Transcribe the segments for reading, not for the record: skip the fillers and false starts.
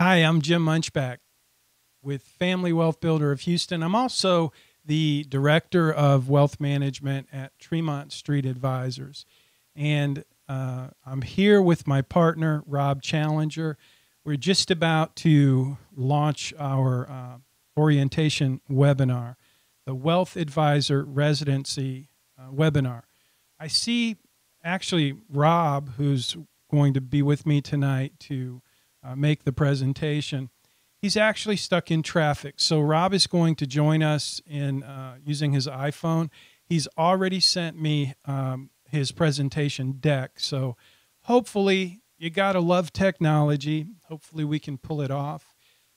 Hi, I'm Jim Munchback with Family Wealth Builder of Houston. I'm also the Director of Wealth Management at Tremont Street Advisors. And I'm here with my partner, Rob Challenger. We're just about to launch our orientation webinar, the Wealth Advisor Residency webinar. I see actually Rob, who's going to be with me tonight to make the presentation. He's actually stuck in traffic. So Rob is going to join us in using his iPhone. He's already sent me his presentation deck. So hopefully, you got to love technology. Hopefully we can pull it off.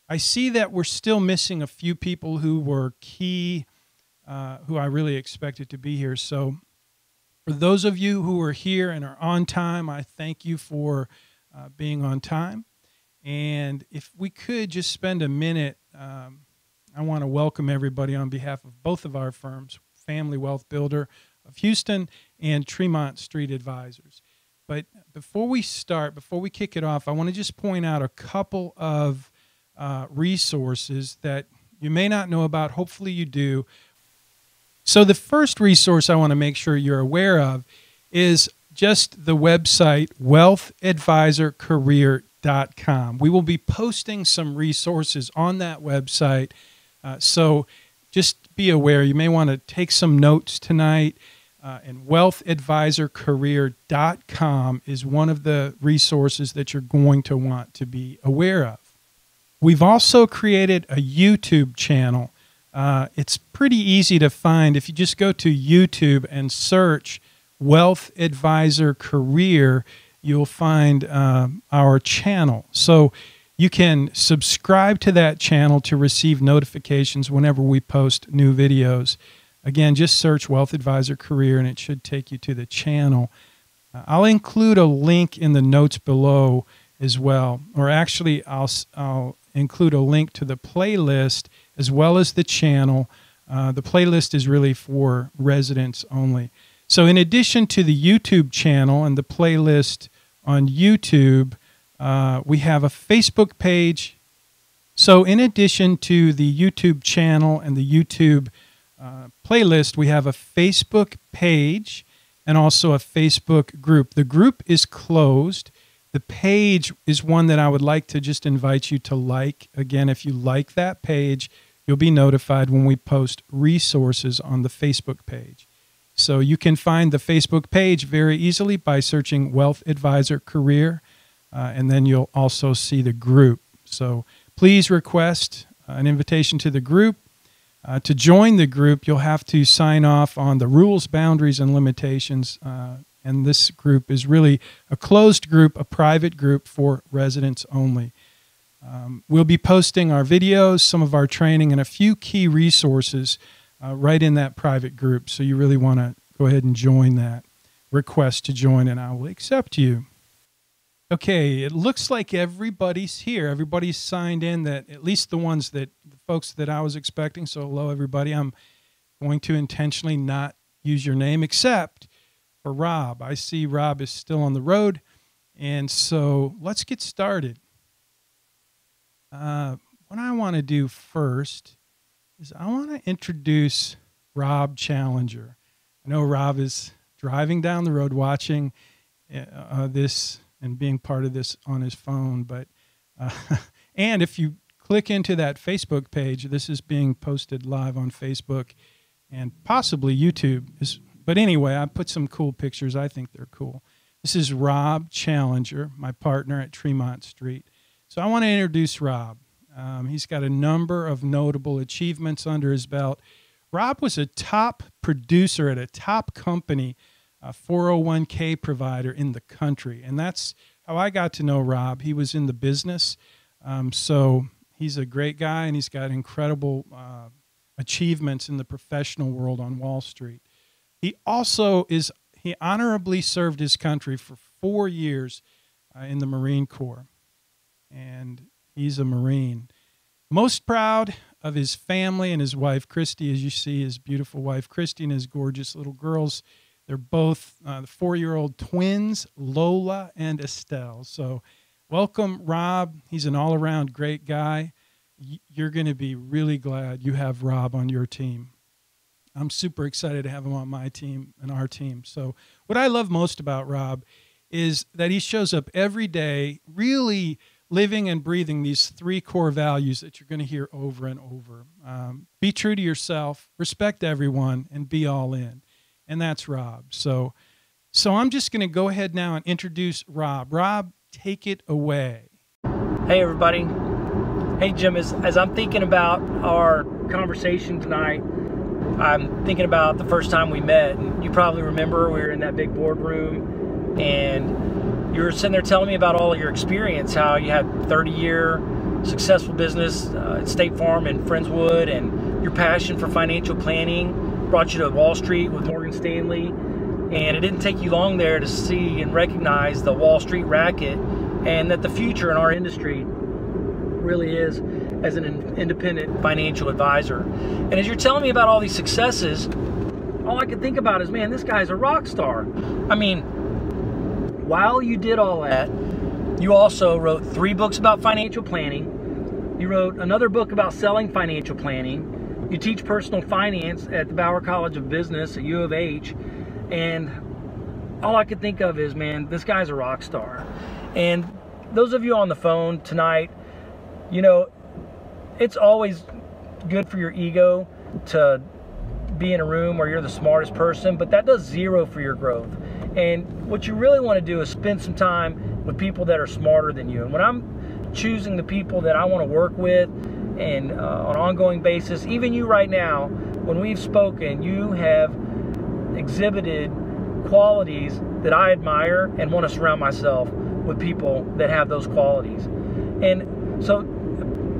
I see that we're still missing a few people who were key, who I really expected to be here. So for those of you who are here and are on time, I thank you for being on time. And if we could just spend a minute, I want to welcome everybody on behalf of both of our firms, Family Wealth Builder of Houston and Tremont Street Advisors. But before we start, before we kick it off, I want to just point out a couple of resources that you may not know about. Hopefully you do. So the first resource I want to make sure you're aware of is just the website wealthadvisorcareer.com. We will be posting some resources on that website, so just be aware. You may want to take some notes tonight, and wealthadvisorcareer.com is one of the resources that you're going to want to be aware of. We've also created a YouTube channel. It's pretty easy to find. If you just go to YouTube and search Wealth Advisor Career, you'll find our channel. So you can subscribe to that channel to receive notifications whenever we post new videos. Again, just search Wealth Advisor Career and it should take you to the channel. I'll include a link in the notes below as well. Or actually, I'll include a link to the playlist as well as the channel. The playlist is really for residents only. So in addition to the YouTube channel and the playlist on YouTube, we have a Facebook page. So in addition to the YouTube channel and the YouTube playlist, we have a Facebook page and also a Facebook group. The group is closed. The page is one that I would like to just invite you to like. Again, if you like that page, you'll be notified when we post resources on the Facebook page. So you can find the Facebook page very easily by searching Wealth Advisor Career, and then you'll also see the group. So please request an invitation to the group. To join the group, you'll have to sign off on the rules, boundaries, and limitations. And this group is really a closed group, a private group for residents only. We'll be posting our videos, some of our training, and a few key resources right in that private group. So you really want to go ahead and join that. Request to join, and I will accept you. Okay, it looks like everybody's here. Everybody's signed in, that at least the folks that I was expecting. So hello, everybody. I'm going to intentionally not use your name except for Rob. I see Rob is still on the road. And so let's get started. What I want to do first is I want to introduce Rob Challenger. I know Rob is driving down the road watching this and being part of this on his phone. But and if you click into that Facebook page, this is being posted live on Facebook and possibly YouTube. But anyway, I put some cool pictures. I think they're cool. This is Rob Challenger, my partner at Tremont Street. So I want to introduce Rob. He's got a number of notable achievements under his belt. Rob was a top producer at a top company, a 401k provider in the country. And that's how I got to know Rob. He was in the business. So he's a great guy, and he's got incredible achievements in the professional world on Wall Street. He honorably served his country for 4 years in the Marine Corps. And he's a Marine. Most proud of his family and his wife, Christy. As you see, his beautiful wife, Christy, and his gorgeous little girls. They're both the 4-year-old twins, Lola and Estelle. So Welcome, Rob. He's an all-around great guy. You're going to be really glad you have Rob on your team. I'm super excited to have him on my team and our team. So what I love most about Rob is that he shows up every day really living and breathing these three core values that you're going to hear over and over. Be true to yourself, respect everyone, and be all in. And that's Rob. So I'm just going to go ahead now and introduce Rob. Rob, take it away. Hey, everybody. Hey, Jim, as I'm thinking about our conversation tonight, I'm thinking about the first time we met. And you probably remember we were in that big boardroom, and you were sitting there telling me about all of your experience, how you had 30-year successful business at State Farm in Friendswood, and your passion for financial planning brought you to Wall Street with Morgan Stanley. And it didn't take you long there to see and recognize the Wall Street racket, and that the future in our industry really is as an independent financial advisor. And as you're telling me about all these successes, all I could think about is, man, this guy's a rock star. I mean, while you did all that, you also wrote 3 books about financial planning. You wrote another book about selling financial planning. You teach personal finance at the Bauer College of Business at U of H. And all I could think of is, man, this guy's a rock star. And those of you on the phone tonight, you know, it's always good for your ego to be in a room where you're the smartest person, but that does zero for your growth. And what you really want to do is spend some time with people that are smarter than you. And when I'm choosing the people that I want to work with and on an ongoing basis, even you right now, when we've spoken, you have exhibited qualities that I admire and want to surround myself with people that have those qualities. And so,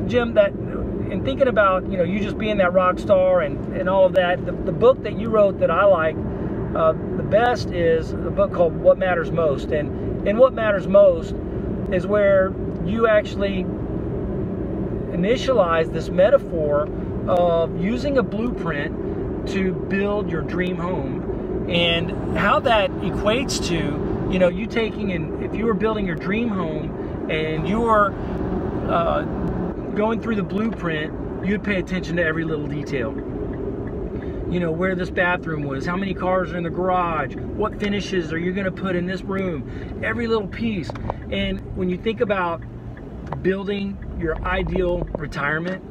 Jim, that in thinking about, you know, you just being that rock star and all of that, the book that you wrote that I like the best is a book called What Matters Most. And in What Matters Most is where you actually initialize this metaphor of using a blueprint to build your dream home, and how that equates to, you know, you taking and if you were building your dream home and you were going through the blueprint, you'd pay attention to every little detail. You know, where this bathroom was, how many cars are in the garage, what finishes are you going to put in this room, every little piece. And when you think about building your ideal retirement,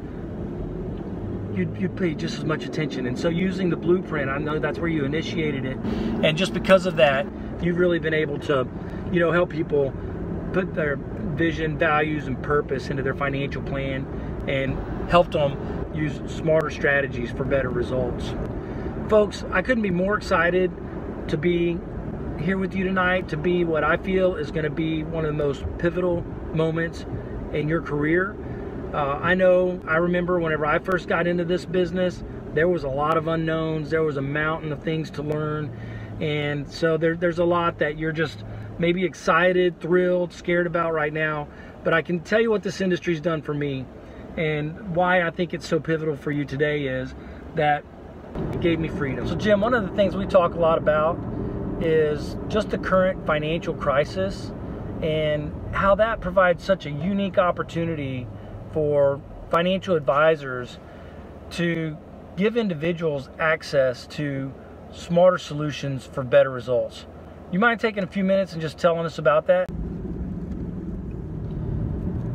you'd pay just as much attention. And so using the blueprint, I know that's where you initiated it, and just because of that, you've really been able to, you know, help people put their vision, values, and purpose into their financial plan, and helped them use smarter strategies for better results. Folks, I couldn't be more excited to be here with you tonight, to be what I feel is going to be one of the most pivotal moments in your career. I remember whenever I first got into this business, there was a lot of unknowns. There was a mountain of things to learn. And so there's a lot that you're just maybe excited, thrilled, scared about right now. But I can tell you what this industry's done for me, and why I think it's so pivotal for you today is that it gave me freedom. So Jim, one of the things we talk a lot about is just the current financial crisis, and how that provides such a unique opportunity for financial advisors to give individuals access to smarter solutions for better results. You mind taking a few minutes and just telling us about that?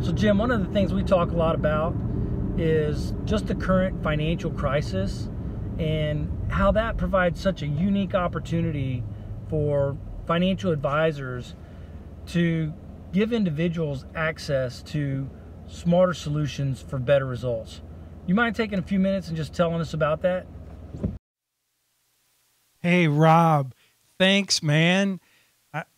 So Jim, one of the things we talk a lot about is just the current financial crisis, and how that provides such a unique opportunity for financial advisors to give individuals access to smarter solutions for better results. You mind taking a few minutes and just telling us about that? Hey, Rob, thanks, man.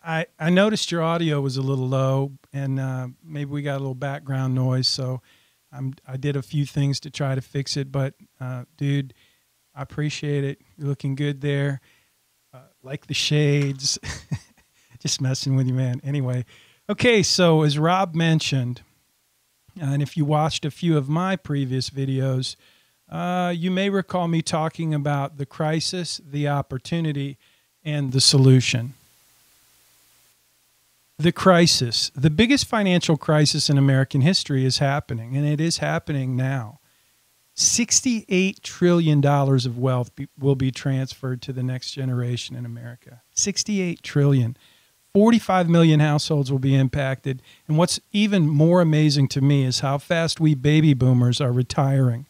I noticed your audio was a little low, and maybe we got a little background noise, so I did a few things to try to fix it. But, dude, I appreciate it. You're looking good there. Like the shades. Just messing with you, man. Anyway, okay, so as Rob mentioned, and if you watched a few of my previous videos, you may recall me talking about the crisis, the opportunity, and the solution. the crisis, the biggest financial crisis in American history is happening, and it is happening now. $68 trillion of wealth will be transferred to the next generation in America. $68 trillion. 45 million households will be impacted. And what's even more amazing to me is how fast we baby boomers are retiring.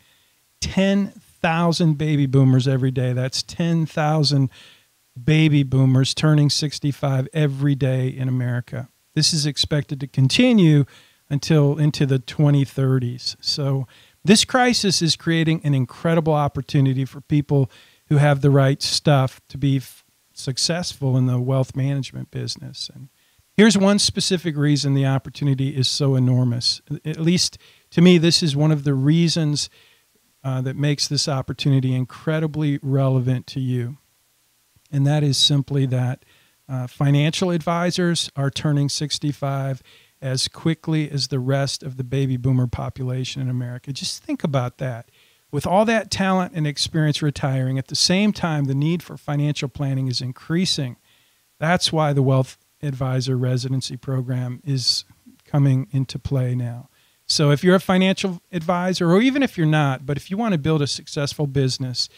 10,000 baby boomers every day. That's 10,000 baby boomers turning 65 every day in America. This is expected to continue until into the 2030s. So this crisis is creating an incredible opportunity for people who have the right stuff to be successful in the wealth management business. And here's one specific reason the opportunity is so enormous. At least to me, this is one of the reasons that makes this opportunity incredibly relevant to you. And that is simply that financial advisors are turning 65 as quickly as the rest of the baby boomer population in America. Just think about that. With all that talent and experience retiring, at the same time, the need for financial planning is increasing. That's why the Wealth Advisor Residency Program is coming into play now. So if you're a financial advisor, or even if you're not, but if you want to build a successful business,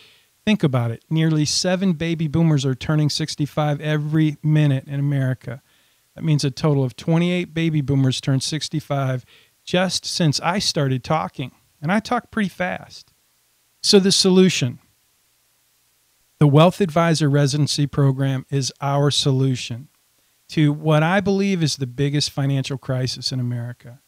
think about it. Nearly 7 baby boomers are turning 65 every minute in America. That means a total of 28 baby boomers turned 65 just since I started talking. And I talk pretty fast. So the solution, the Wealth Advisor Residency Program is our solution to what I believe is the biggest financial crisis in America.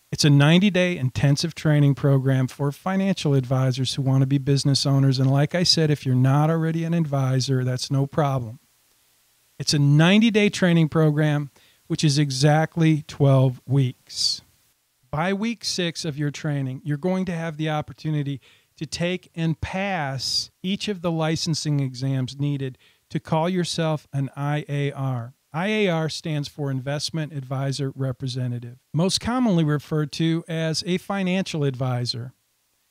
It's a 90-day intensive training program for financial advisors who want to be business owners. And like I said, if you're not already an advisor, that's no problem. It's a 90-day training program, which is exactly 12 weeks. By week 6 of your training, you're going to have the opportunity to take and pass each of the licensing exams needed to call yourself an IAR. IAR stands for Investment Advisor Representative, most commonly referred to as a financial advisor.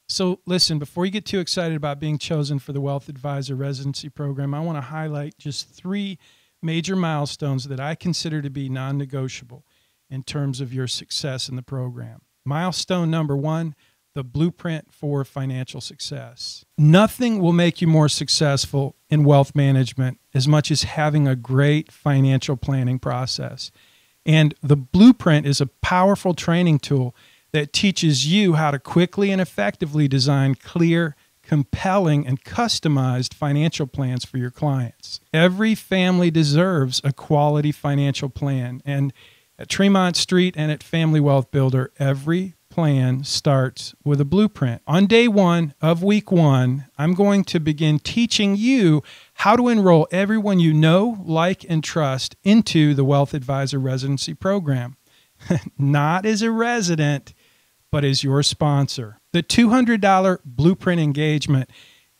So listen, before you get too excited about being chosen for the Wealth Advisor Residency Program, I want to highlight just 3 major milestones that I consider to be non-negotiable in terms of your success in the program. Milestone number 1, the blueprint for financial success. Nothing will make you more successful in wealth management as much as having a great financial planning process. And the blueprint is a powerful training tool that teaches you how to quickly and effectively design clear, compelling, and customized financial plans for your clients. Every family deserves a quality financial plan. And at Tremont Street and at Family Wealth Builder, every plan starts with a blueprint. On day 1 of week 1, I'm going to begin teaching you how to enroll everyone you know, like, and trust into the Wealth Advisor Residency Program. Not as a resident, but as your sponsor. The $200 blueprint engagement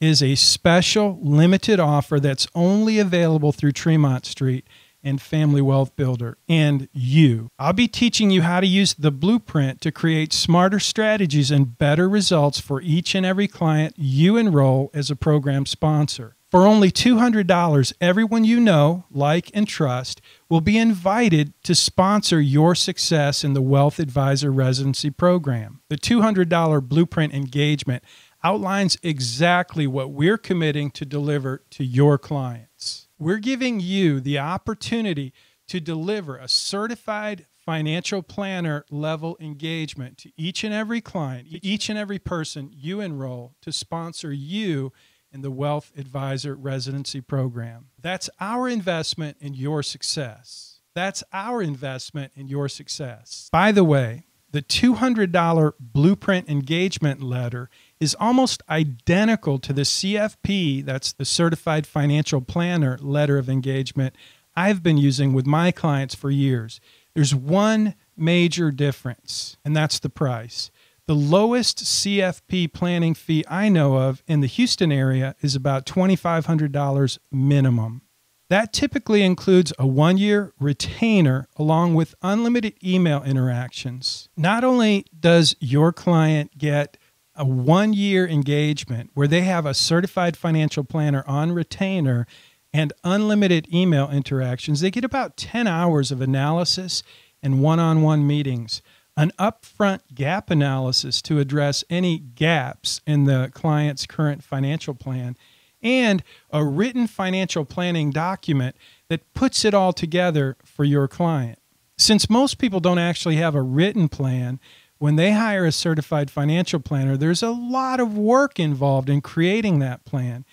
is a special limited offer that's only available through Tremont Street and Family Wealth Builder and you. I'll be teaching you how to use the blueprint to create smarter strategies and better results for each and every client you enroll as a program sponsor. For only $200, everyone you know, like, and trust will be invited to sponsor your success in the Wealth Advisor Residency Program. The $200 blueprint engagement outlines exactly what we're committing to deliver to your clients. We're giving you the opportunity to deliver a certified financial planner level engagement to each and every client, each and every person you enroll to sponsor you in the Wealth Advisor Residency Program. That's our investment in your success. That's our investment in your success. By the way, the $200 blueprint engagement letter is almost identical to the CFP, that's the Certified Financial Planner letter of engagement, I've been using with my clients for years. There's one major difference, and that's the price. The lowest CFP planning fee I know of in the Houston area is about $2,500 minimum. That typically includes a 1-year retainer along with unlimited email interactions. Not only does your client get a 1-year engagement where they have a certified financial planner on retainer, and unlimited email interactions. They get about 10 hours of analysis and one-on-one meetings, an upfront gap analysis to address any gaps in the client's current financial plan, and a written financial planning document that puts it all together for your client. Since most people don't actually have a written plan, when they hire a certified financial planner, there's a lot of work involved in creating that plan.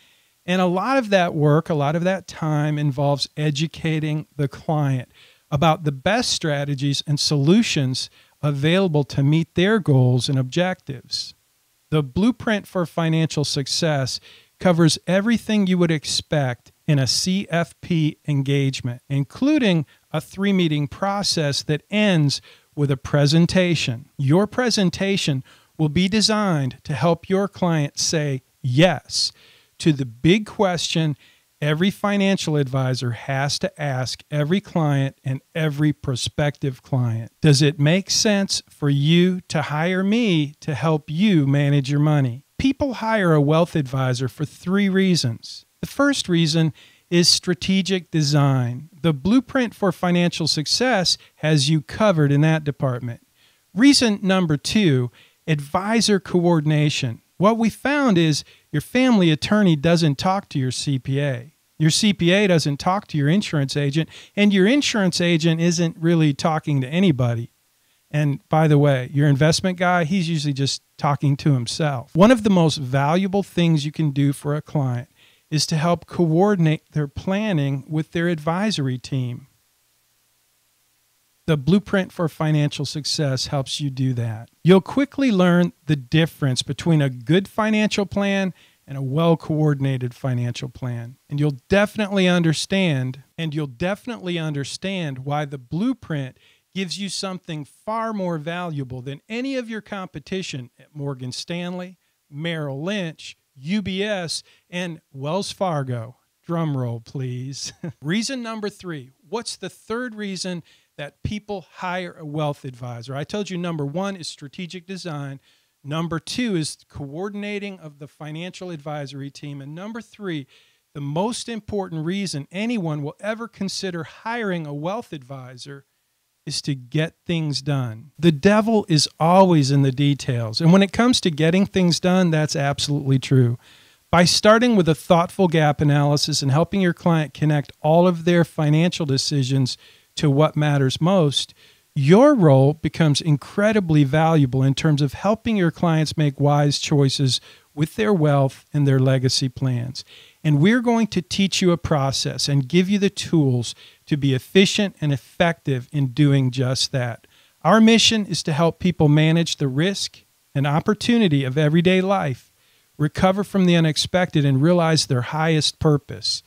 And a lot of that work, a lot of that time involves educating the client about the best strategies and solutions available to meet their goals and objectives. The Blueprint for Financial Success covers everything you would expect in a CFP engagement, including a 3-meeting process that ends with a presentation. Your presentation will be designed to help your client say yes to the big question every financial advisor has to ask every client and every prospective client. Does it make sense for you to hire me to help you manage your money? People hire a wealth advisor for 3 reasons. The first reason is strategic design. The Blueprint for Financial Success has you covered in that department. Reason number 2, advisor coordination. What we found is your family attorney doesn't talk to your CPA. Your CPA doesn't talk to your insurance agent, and your insurance agent isn't really talking to anybody. And by the way, your investment guy, he's usually just talking to himself. One of the most valuable things you can do for a client is to help coordinate their planning with their advisory team. The Blueprint for Financial Success helps you do that. You'll quickly learn the difference between a good financial plan and a well-coordinated financial plan. And you'll definitely understand why the Blueprint gives you something far more valuable than any of your competition at Morgan Stanley, Merrill Lynch, UBS, and Wells Fargo. Drum roll, please. Reason number 3. What's the third reason that people hire a wealth advisor? I told you number 1 is strategic design. Number 2 is coordinating of the financial advisory team. And number 3, the most important reason anyone will ever consider hiring a wealth advisor is to get things done. The devil is always in the details. And when it comes to getting things done, that's absolutely true. By starting with a thoughtful gap analysis and helping your client connect all of their financial decisions to what matters most, your role becomes incredibly valuable in terms of helping your clients make wise choices with their wealth and their legacy plans. And we're going to teach you a process and give you the tools to be efficient and effective in doing just that. Our mission is to help people manage the risk and opportunity of everyday life, recover from the unexpected, and realize their highest purpose.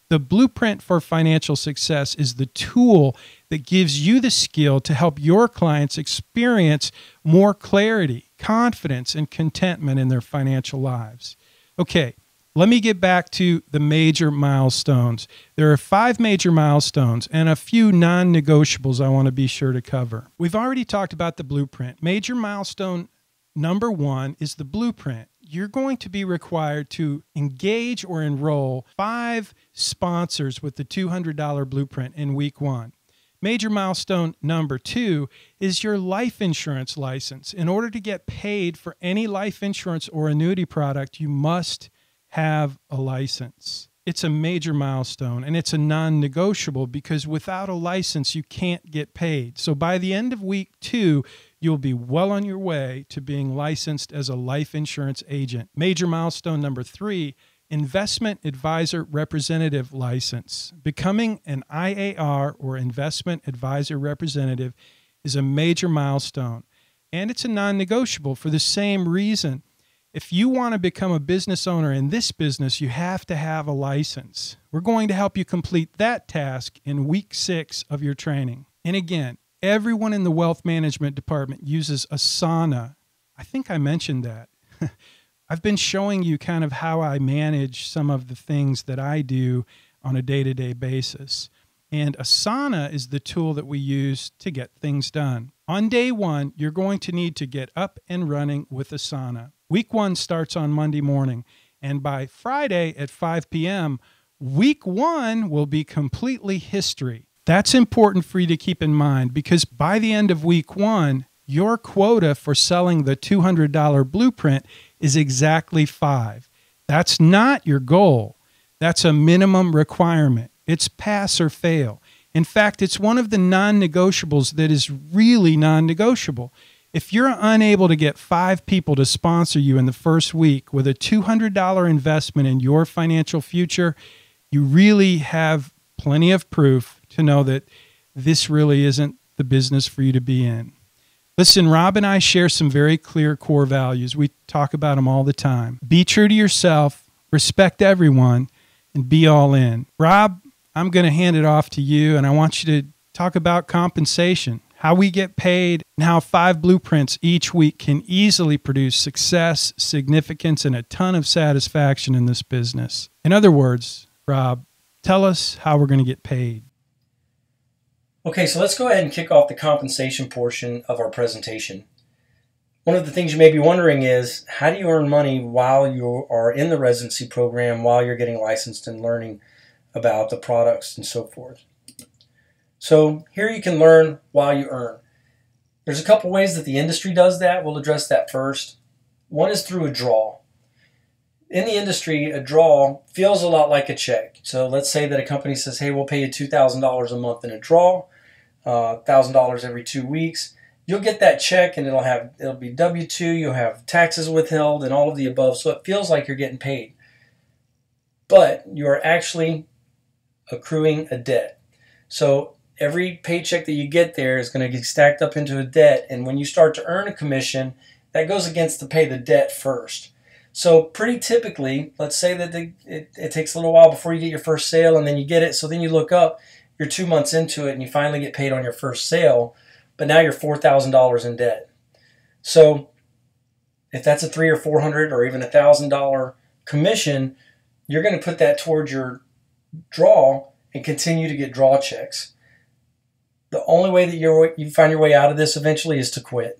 The Blueprint for Financial Success is the tool that gives you the skill to help your clients experience more clarity, confidence, and contentment in their financial lives. Okay, let me get back to the major milestones. There are 5 major milestones and a few non-negotiables I want to be sure to cover. We've already talked about the blueprint. Major milestone number 1 is the blueprint. You're going to be required to engage or enroll 5 sponsors with the $200 blueprint in week 1. Major milestone number 2 is your life insurance license. In order to get paid for any life insurance or annuity product, you must have a license. It's a major milestone, and it's a non-negotiable because without a license, you can't get paid. So by the end of week 2, you'll be well on your way to being licensed as a life insurance agent. Major milestone number 3, investment advisor representative license. Becoming an IAR or investment advisor representative is a major milestone, and it's a non-negotiable for the same reason. If you want to become a business owner in this business, you have to have a license. We're going to help you complete that task in week 6 of your training. And again, everyone in the wealth management department uses Asana. I think I mentioned that. I've been showing you kind of how I manage some of the things that I do on a day-to-day basis. And Asana is the tool that we use to get things done. On day 1, you're going to need to get up and running with Asana. Week 1 starts on Monday morning, and by Friday at 5 p.m., Week 1 will be completely history. That's important for you to keep in mind because by the end of week 1, your quota for selling the $200 blueprint is exactly 5. That's not your goal. That's a minimum requirement. It's pass or fail. In fact, it's one of the non-negotiables that is really non-negotiable. If you're unable to get 5 people to sponsor you in the first week with a $200 investment in your financial future, you really have plenty of proof to know that this really isn't the business for you to be in. Listen, Rob and I share some very clear core values. We talk about them all the time. Be true to yourself, respect everyone, and be all in. Rob, I'm going to hand it off to you, and I want you to talk about compensation, how we get paid, and how 5 blueprints each week can easily produce success, significance, and a ton of satisfaction in this business. In other words, Rob, tell us how we're going to get paid. Okay, so let's go ahead and kick off the compensation portion of our presentation. One of the things you may be wondering is, how do you earn money while you are in the residency program, while you're getting licensed and learning about the products and so forth? So here you can learn while you earn. There's a couple ways that the industry does that. We'll address that first. One is through a draw. In the industry, a draw feels a lot like a check. So let's say that a company says, hey, we'll pay you $2,000 a month in a draw, $1,000 every 2 weeks. You'll get that check and it'll be W-2, you'll have taxes withheld and all of the above. So it feels like you're getting paid. But you are actually accruing a debt. So every paycheck that you get there is going to get stacked up into a debt. And when you start to earn a commission, that goes against to pay the debt first. So pretty typically, let's say that it takes a little while before you get your first sale and then you get it. So then you look up, you're 2 months into it and you finally get paid on your first sale, but now you're $4,000 in debt. So if that's a $300 or $400 or even $1,000 commission, you're going to put that towards your draw and continue to get draw checks. The only way that you find your way out of this eventually is to quit.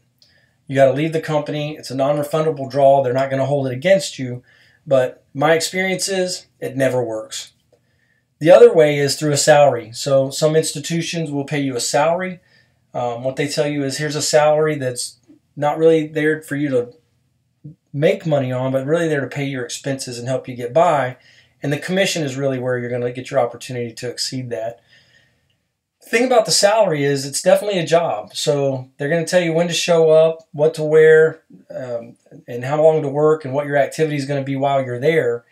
You got to leave the company. It's a non-refundable draw. They're not going to hold it against you. But my experience is it never works. The other way is through a salary. So some institutions will pay you a salary. What they tell you is here's a salary that's not really there for you to make money on, but really there to pay your expenses and help you get by. And the commission is really where you're going to get your opportunity to exceed that. The thing about the salary is it's definitely a job. So they're going to tell you when to show up, what to wear, and how long to work, and what your activity is going to be while you're there.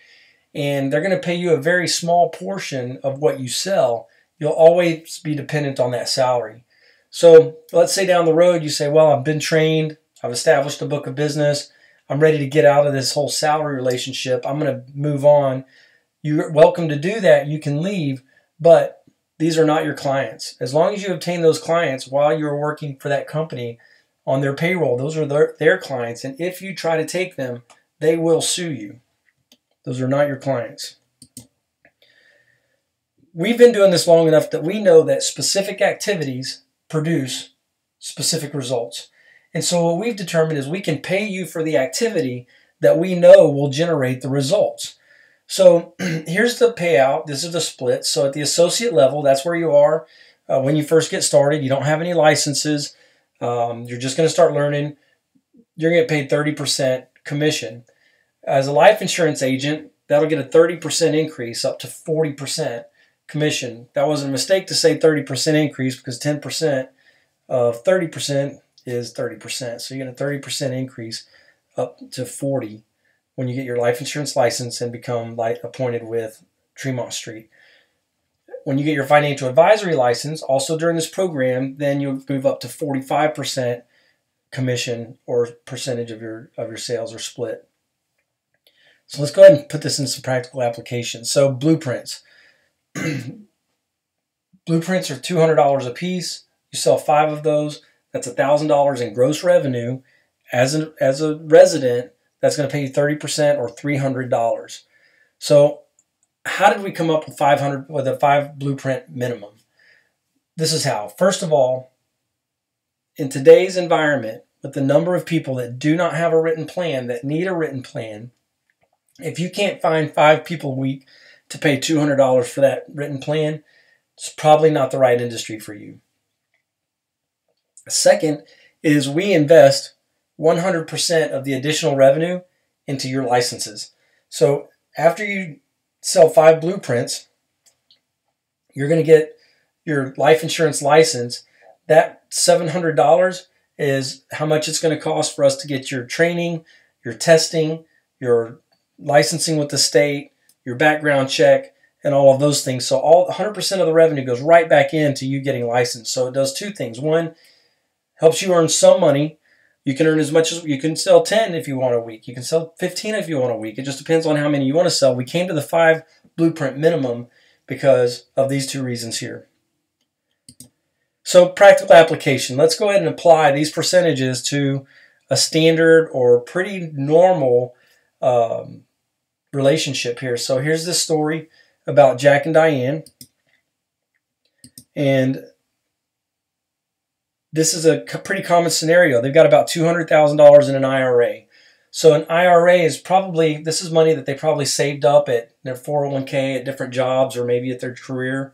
And they're going to pay you a very small portion of what you sell. You'll always be dependent on that salary. So let's say down the road you say, well, I've been trained, I've established a book of business, I'm ready to get out of this whole salary relationship, I'm going to move on. You're welcome to do that. You can leave, but these are not your clients. As long as you obtain those clients while you're working for that company on their payroll, those are their clients. And if you try to take them, they will sue you. Those are not your clients. We've been doing this long enough that we know that specific activities produce specific results. And so what we've determined is we can pay you for the activity that we know will generate the results. So here's the payout. This is the split. So at the associate level, that's where you are when you first get started. You don't have any licenses. You're just going to start learning. You're going to get paid 30% commission. As a life insurance agent, that'll get a 30% increase up to 40% commission. That wasn't a mistake to say 30% increase because 10% of 30% is 30%. So you get a 30% increase up to 40% when you get your life insurance license and become appointed with Tremont Street. When you get your financial advisory license, also during this program, then you'll move up to 45% commission or percentage of your sales or split. So let's go ahead and put this in some practical applications. So blueprints. Blueprints are $200 a piece. You sell 5 of those. That's $1,000 in gross revenue. As a resident, that's going to pay you 30% or $300. So how did we come up with a 5 blueprint minimum? This is how. First of all, in today's environment, with the number of people that do not have a written plan, that need a written plan, if you can't find 5 people a week to pay $200 for that written plan, it's probably not the right industry for you. Second is we invest 100% of the additional revenue into your licenses. So after you sell 5 blueprints, you're going to get your life insurance license. That $700 is how much it's going to cost for us to get your training, your testing, your licensing with the state, your background check, and all of those things. So all 100% of the revenue goes right back into you getting licensed. So it does 2 things. One, helps you earn some money. You can earn as much as you can sell 10 if you want a week. You can sell 15 if you want a week. It just depends on how many you want to sell. We came to the 5 blueprint minimum because of these 2 reasons here. So practical application. Let's go ahead and apply these percentages to a standard or pretty normal relationship here. So here's this story about Jack and Diane. And this is a pretty common scenario. They've got about $200,000 in an IRA. So an IRA is probably, this is money that they probably saved up at their 401k at different jobs or maybe at their career.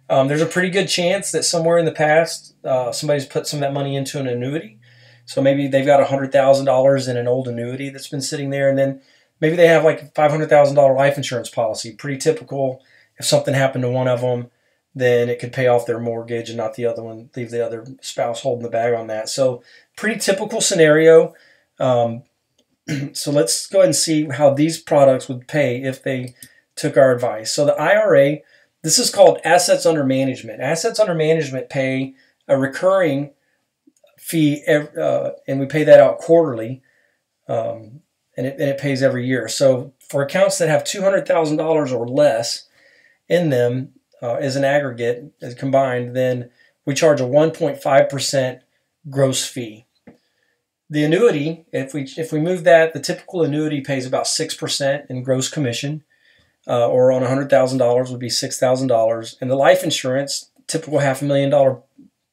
There's a pretty good chance that somewhere in the past, somebody's put some of that money into an annuity. So maybe they've got $100,000 in an old annuity that's been sitting there, and then maybe they have like a $500,000 life insurance policy. Pretty typical. If something happened to one of them, then it could pay off their mortgage and not the other one, leave the other spouse holding the bag on that. So pretty typical scenario. So let's go ahead and see how these products would pay if they took our advice. So the IRA, this is called assets under management. Assets under management pay a recurring fee, and we pay that out quarterly, and it pays every year. So for accounts that have $200,000 or less in them as an aggregate, as combined, then we charge a 1.5% gross fee. The annuity, if we move that, the typical annuity pays about 6% in gross commission, or on $100,000 would be $6,000. And the life insurance, typical $500,000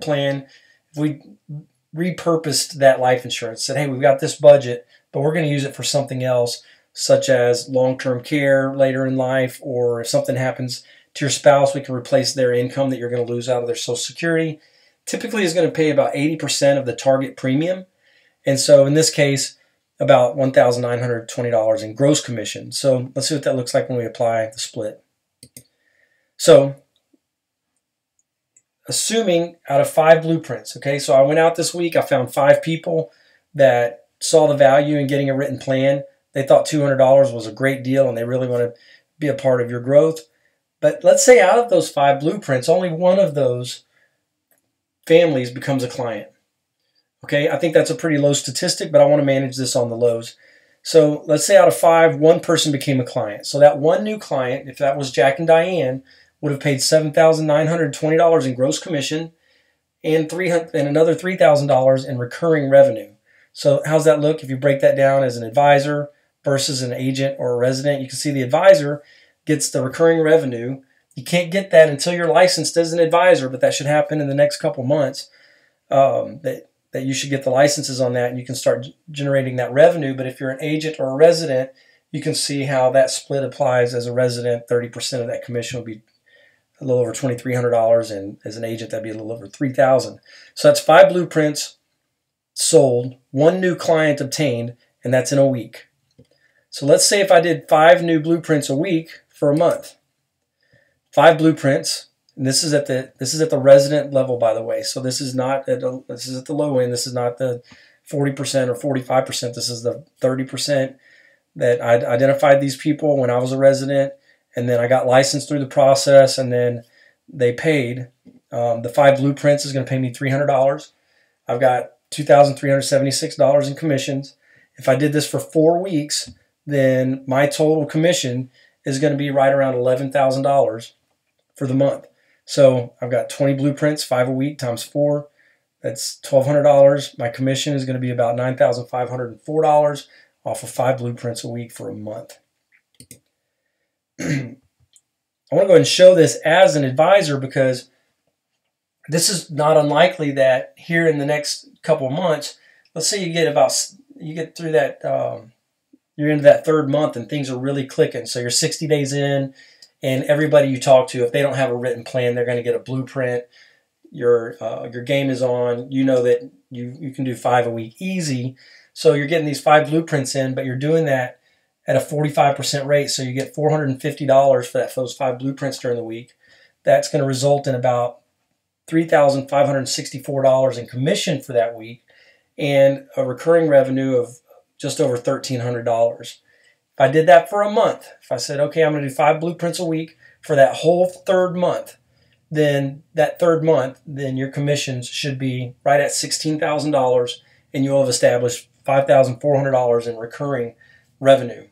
plan, if we repurposed that life insurance, said, hey, we've got this budget, but we're going to use it for something else, such as long-term care later in life, or if something happens to your spouse, we can replace their income that you're going to lose out of their Social Security. Typically is going to pay about 80% of the target premium. And so in this case, about $1,920 in gross commission. So let's see what that looks like when we apply the split. So assuming out of 5 blueprints, okay, so I went out this week, I found 5 people that saw the value in getting a written plan. They thought $200 was a great deal and they really want to be a part of your growth. But let's say out of those 5 blueprints, only one of those families becomes a client. Okay, I think that's a pretty low statistic, but I want to manage this on the lows. So let's say out of 5, 1 person became a client. So that one new client, if that was Jack and Diane, would have paid $7,920 in gross commission and another $3,000 in recurring revenue. So how's that look if you break that down as an advisor versus an agent or a resident? You can see the advisor gets the recurring revenue. You can't get that until you're licensed as an advisor, but that should happen in the next couple months. That you should get the licenses on that and you can start generating that revenue. But if you're an agent or a resident, you can see how that split applies. As a resident, 30% of that commission will be a little over $2,300, and as an agent, that'd be a little over $3,000. So that's 5 blueprints sold, 1 new client obtained, and that's in a week. So let's say if I did 5 new blueprints a week for a month, 5 blueprints. And this is at the resident level, by the way. So this is not this is at the low end. This is not the 40% or 45%. This is the 30% that I identified these people when I was a resident, and then I got licensed through the process, and then they paid. The 5 blueprints is going to pay me $300. I've got $2,376 in commissions. If I did this for 4 weeks, then my total commission is going to be right around $11,000 for the month. So I've got 20 blueprints, 5 a week times 4. That's $1,200. My commission is going to be about $9,504 off of 5 blueprints a week for a month. I want to go ahead and show this as an advisor because this is not unlikely that here in the next couple of months, let's say you get through that, you're into that 3rd month and things are really clicking. So you're 60 days in, And everybody you talk to, if they don't have a written plan, they're going to get a blueprint. Your game is on. You know that you can do 5 a week easy. So you're getting these 5 blueprints in, but you're doing that at a 45% rate. So you get $450 for those 5 blueprints during the week. That's going to result in about $3,564 in commission for that week and a recurring revenue of just over $1,300. If I did that for a month, if I said, okay, I'm going to do 5 blueprints a week for that whole 3rd month, then that 3rd month, then your commissions should be right at $16,000 and you'll have established $5,400 in recurring revenue.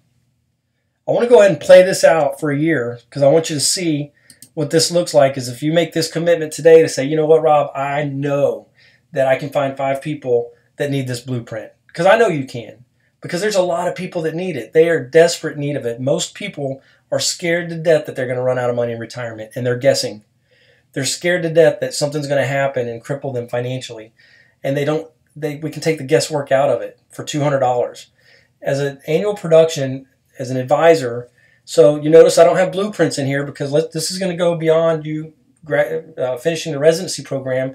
I want to go ahead and play this out for a year because I want you to see what this looks like. Is if you make this commitment today to say, you know what, Rob, I know that I can find 5 people that need this blueprint, because I know you can, because there's a lot of people that need it. They are desperate need of it. Most people are scared to death that they're going to run out of money in retirement, and they're guessing. They're scared to death that something's going to happen and cripple them financially, and we can take the guesswork out of it for $200 as an annual production as an advisor. So you notice I don't have blueprints in here because this is going to go beyond you finishing the residency program.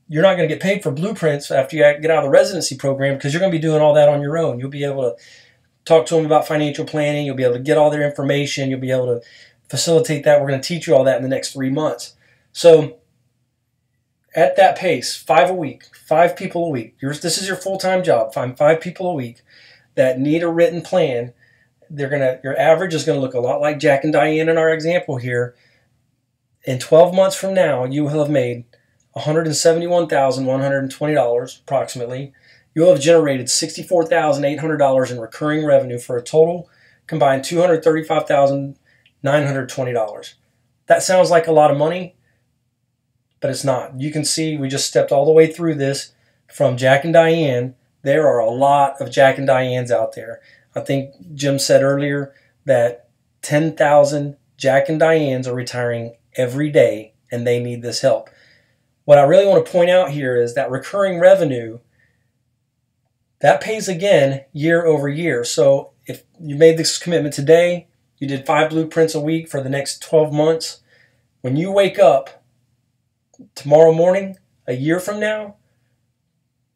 You're not going to get paid for blueprints after you get out of the residency program because you're going to be doing all that on your own. You'll be able to talk to them about financial planning. You'll be able to get all their information. You'll be able to facilitate that. We're going to teach you all that in the next 3 months. So at that pace, 5 a week, 5 people a week. This is your full-time job. Find 5 people a week that need a written plan. Your average is going to look a lot like Jack and Diane in our example here. In 12 months from now, you will have made $171,120 approximately. You will have generated $64,800 in recurring revenue for a total combined $235,920. That sounds like a lot of money, but it's not. You can see we just stepped all the way through this from Jack and Diane. There are a lot of Jack and Dianes out there. I think Jim said earlier that 10,000 Jack and Dianes are retiring every day, and they need this help. What I really want to point out here is that recurring revenue, that pays again year over year. So if you made this commitment today, you did 5 blueprints a week for the next 12 months, when you wake up tomorrow morning, a year from now,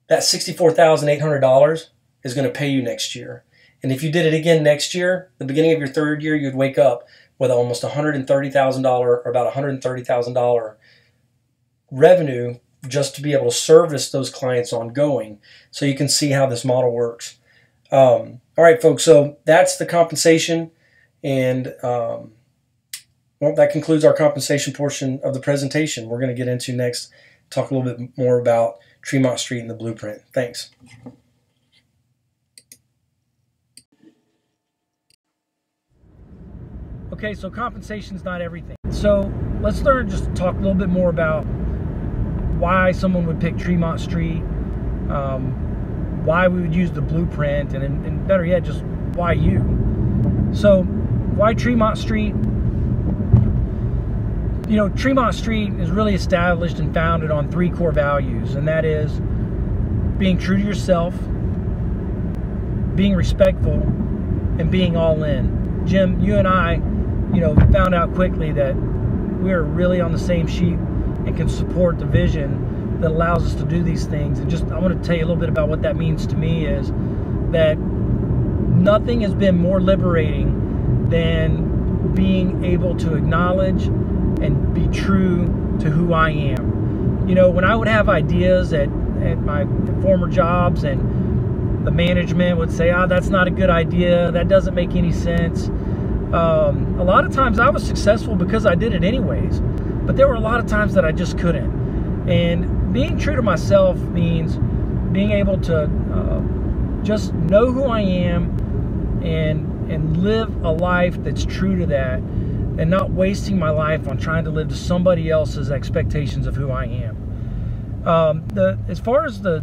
that $64,800 is going to pay you next year. And if you did it again next year, the beginning of your 3rd year, you'd wake up with almost $130,000 or about $130,000 revenue just to be able to service those clients ongoing. So you can see how this model works. All right, folks, so that's the compensation. And well, that concludes our compensation portion of the presentation. We're going to get into next, talk a little bit more about Tremont Street and the blueprint. Thanks. Okay, so compensation's not everything. So let's just talk a little bit more about why someone would pick Tremont Street, why we would use the blueprint, and better yet, just why you. So why Tremont Street? You know, Tremont Street is really established and founded on 3 core values, and that is being true to yourself, being respectful, and being all in. Jim, you and I, found out quickly that we are really on the same sheet and can support the vision that allows us to do these things. And I want to tell you a little bit about what that means to me is that nothing has been more liberating than being able to acknowledge and be true to who I am. You know, when I would have ideas at my former jobs and the management would say, that's not a good idea, that doesn't make any sense. A lot of times I was successful because I did it anyways, but there were a lot of times that I just couldn't. And being true to myself means being able to just know who I am and live a life that's true to that, and not wasting my life on trying to live to somebody else's expectations of who I am. As far as the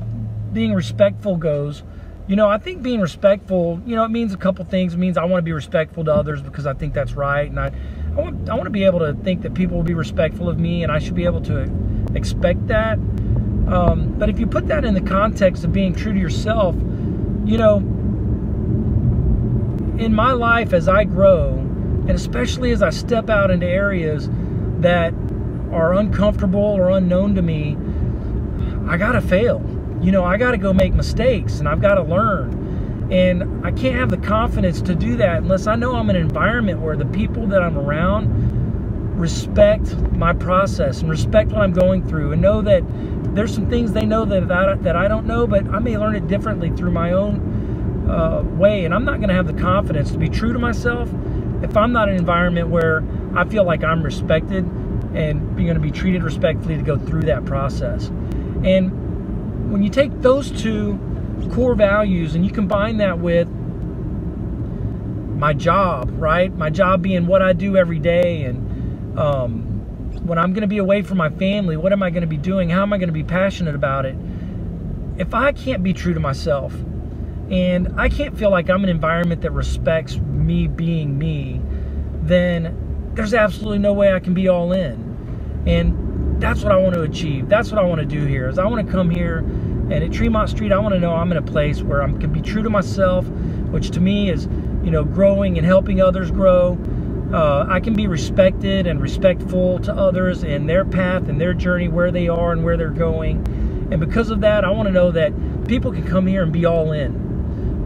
being respectful goes, I think being respectful, it means a couple things. It means I want to be respectful to others because I think that's right. And I want to be able to think that people will be respectful of me, and I should be able to expect that. But if you put that in the context of being true to yourself, in my life as I grow, And especially as I step out into areas that are uncomfortable or unknown to me, I gotta fail. You know, I gotta go make mistakes, and I've gotta learn. And I can't have the confidence to do that unless I know I'm in an environment where the people that I'm around respect my process and respect what I'm going through, and know that there's some things they know that I don't know, but I may learn it differently through my own way. And I'm not gonna have the confidence to be true to myself if I'm not in an environment where I feel like I'm respected and going to be treated respectfully to go through that process. And when you take those two core values and you combine that with my job, right? My job being what I do every day, and when I'm going to be away from my family, what am I going to be doing? How am I going to be passionate about it? If I can't be true to myself, and I can't feel like I'm in an environment that respects me being me, then there's absolutely no way I can be all in. And that's what I want to achieve. That's what I want to do here, is I want to come here, and at Tremont Street, I want to know I'm in a place where I can be true to myself, which to me is, you know, growing and helping others grow. I can be respected and respectful to others and their path and their journey, where they are and where they're going. And because of that, I want to know that people can come here and be all in.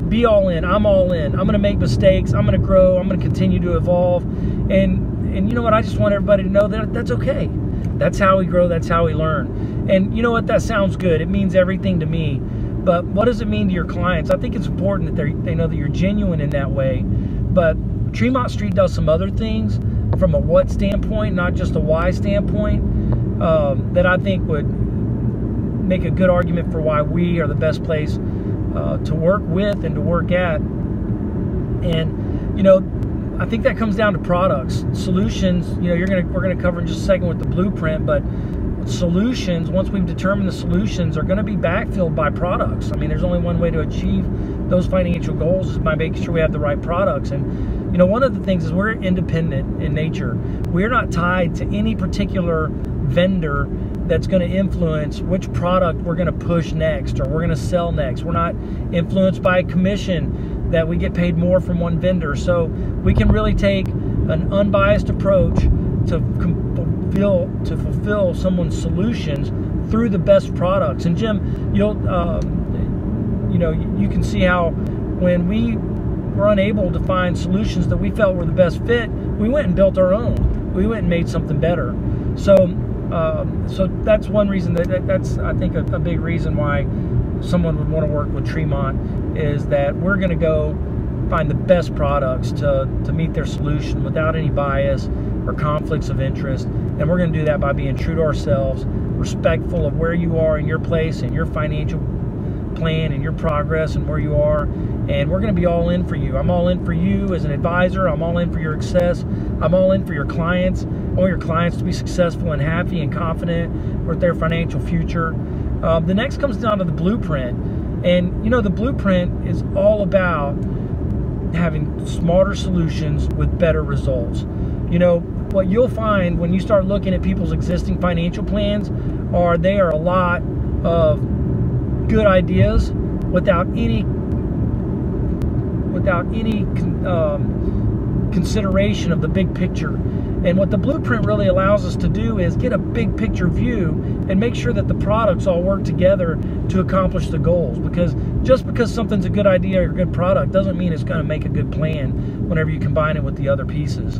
Be all in. I'm all in. I'm going to make mistakes. I'm going to grow. I'm going to continue to evolve. And you know what? I just want everybody to know that that's okay. That's how we grow. That's how we learn. And you know what? That sounds good. It means everything to me. But what does it mean to your clients? I think it's important that they know that you're genuine in that way. But Tremont Street does some other things from a what standpoint, not just a why standpoint, that I think would make a good argument for why we are the best place to work with and to work at. And you know, I think that comes down to products, solutions. You know, we're gonna cover in just a second with the blueprint, but solutions, once we've determined the solutions, are going to be backfilled by products. I mean, there's only one way to achieve those financial goals, is by making sure we have the right products. And you know, one of the things is we're independent in nature. We're not tied to any particular vendor that's going to influence which product we're going to push next or we're going to sell next. We're not influenced by a commission that we get paid more from one vendor. So we can really take an unbiased approach to fulfill someone's solutions through the best products. And Jim, you can see how when we were unable to find solutions that we felt were the best fit, we went and built our own. We went and made something better. So that's one reason that's I think a big reason why someone would want to work with Tremont, is that we're going to go find the best products to meet their solution without any bias or conflicts of interest. And we're going to do that by being true to ourselves, respectful of where you are in your place and your financial plan and your progress and where you are. And we're going to be all in for you. I'm all in for you as an advisor. I'm all in for your success. I'm all in for your clients. I want your clients to be successful and happy and confident with their financial future. The next comes down to the blueprint. And you know, the blueprint is all about having smarter solutions with better results. You know, what you'll find when you start looking at people's existing financial plans are they are a lot of good ideas without any consideration of the big picture. And what the blueprint really allows us to do is get a big picture view and make sure that the products all work together to accomplish the goals. Because just because something's a good idea or a good product doesn't mean it's going to make a good plan whenever you combine it with the other pieces.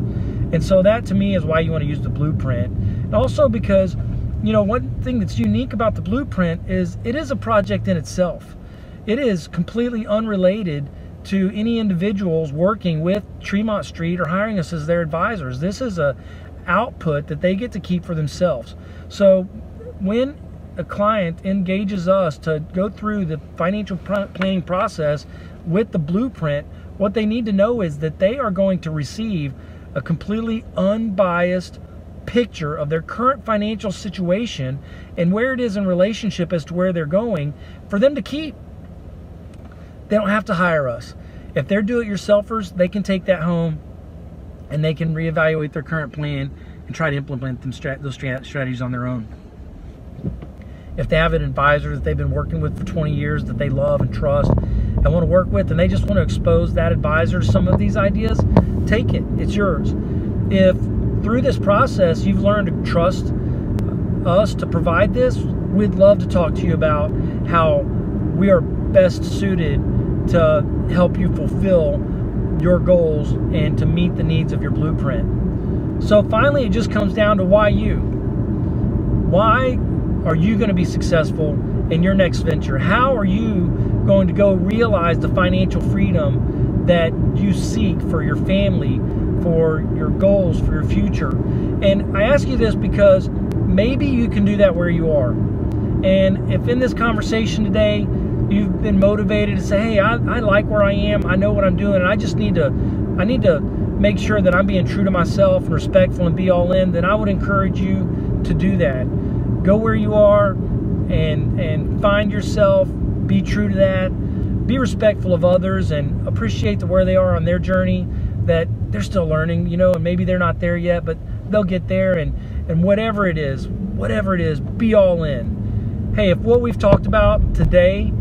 And so that to me is why you want to use the blueprint. And also because, you know, one thing that's unique about the blueprint is it is a project in itself. It is completely unrelated to any individuals working with Tremont Street or hiring us as their advisors. This is a output that they get to keep for themselves. So when a client engages us to go through the financial planning process with the blueprint, what they need to know is that they are going to receive a completely unbiased picture of their current financial situation and where it is in relationship as to where they're going for them to keep. They don't have to hire us. If they're do-it-yourselfers, they can take that home and they can reevaluate their current plan and try to implement those strategies on their own. If they have an advisor that they've been working with for 20 years that they love and trust, that want to work with, and they just want to expose that advisor to some of these ideas, take it. It's yours. If through this process you've learned to trust us to provide this, we'd love to talk to you about how we are best suited to help you fulfill your goals and to meet the needs of your blueprint. So finally, it just comes down to why you. Why are you going to be successful in your next venture? How are you going to go realize the financial freedom that you seek for your family, for your goals, for your future? And I ask you this because maybe you can do that where you are. And if in this conversation today, you've been motivated to say, hey, I like where I am, I know what I'm doing, and I just need to make sure that I'm being true to myself and respectful and be all in, then I would encourage you to do that. Go where you are and find yourself, be true to that, be respectful of others and appreciate where they are on their journey, that they're still learning, you know, and maybe they're not there yet, but they'll get there, and whatever it is, be all in. Hey, if what we've talked about today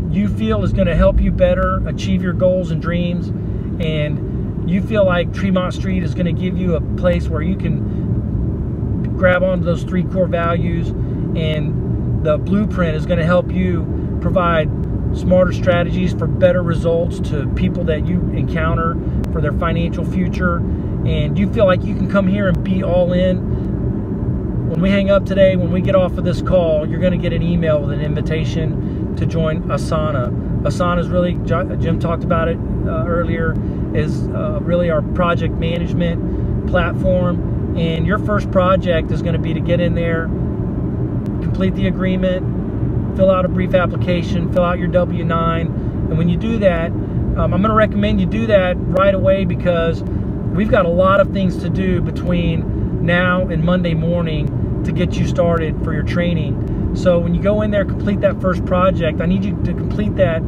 you feel is going to help you better achieve your goals and dreams, and you feel like Tremont Street is going to give you a place where you can grab onto those 3 core values, and the blueprint is going to help you provide smarter strategies for better results to people that you encounter for their financial future, and you feel like you can come here and be all in, when we hang up today, when we get off of this call, you're going to get an email with an invitation to join Asana. Asana is really, Jim talked about it earlier, is really our project management platform. And your first project is going to be to get in there, complete the agreement, fill out a brief application, fill out your W-9. And when you do that, I'm going to recommend you do that right away, because we've got a lot of things to do between now and Monday morning to get you started for your training. So when you go in there, complete that first project. I need you to complete that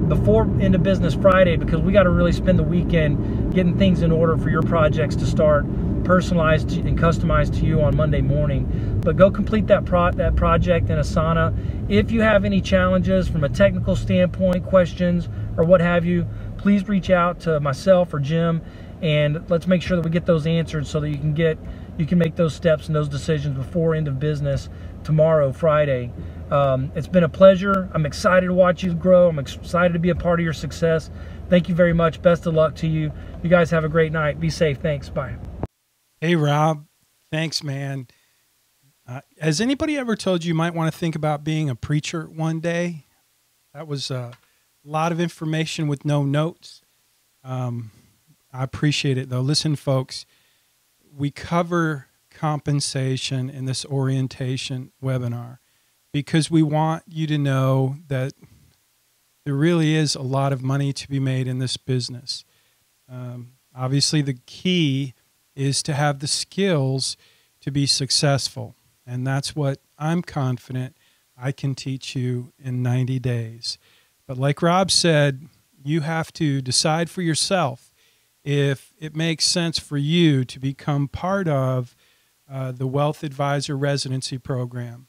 before end of business Friday, because we got to really spend the weekend getting things in order for your projects to start personalized and customized to you on Monday morning. But go complete that project in Asana. If you have any challenges from a technical standpoint, questions or what have you, please reach out to myself or Jim, and let's make sure that we get those answered so that you can make those steps and those decisions before end of business tomorrow, Friday. It's been a pleasure. I'm excited to watch you grow. I'm excited to be a part of your success. Thank you very much. Best of luck to you. You guys have a great night. Be safe. Thanks. Bye. Hey, Rob. Thanks, man. Has anybody ever told you might want to think about being a preacher one day? That was a lot of information with no notes. I appreciate it, though. Listen, folks, we cover compensation in this orientation webinar because we want you to know that there really is a lot of money to be made in this business. Obviously, the key is to have the skills to be successful, and that's what I'm confident I can teach you in 90 days. But like Rob said, you have to decide for yourself if it makes sense for you to become part of the Wealth Advisor Residency Program.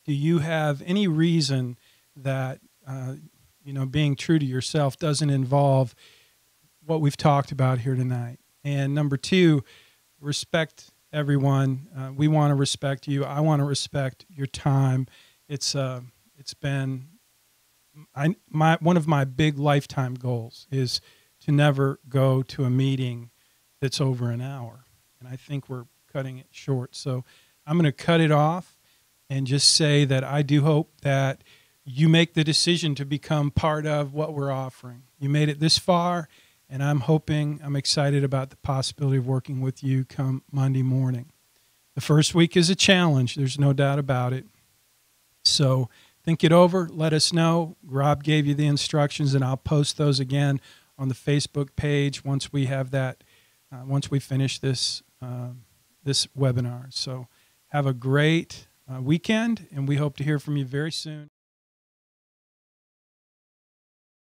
Do you have any reason that being true to yourself doesn't involve what we've talked about here tonight? And number 2, respect everyone. We want to respect you. I want to respect your time. It's been one of my big lifetime goals is to never go to a meeting that's over an hour. And I think we're cutting it short. So I'm going to cut it off and just say that I do hope that you make the decision to become part of what we're offering. You made it this far, and I'm excited about the possibility of working with you come Monday morning. The first week is a challenge. There's no doubt about it. So think it over. Let us know. Rob gave you the instructions, and I'll post those again on the Facebook page once we have that, once we finish this this webinar. So have a great weekend, and we hope to hear from you very soon.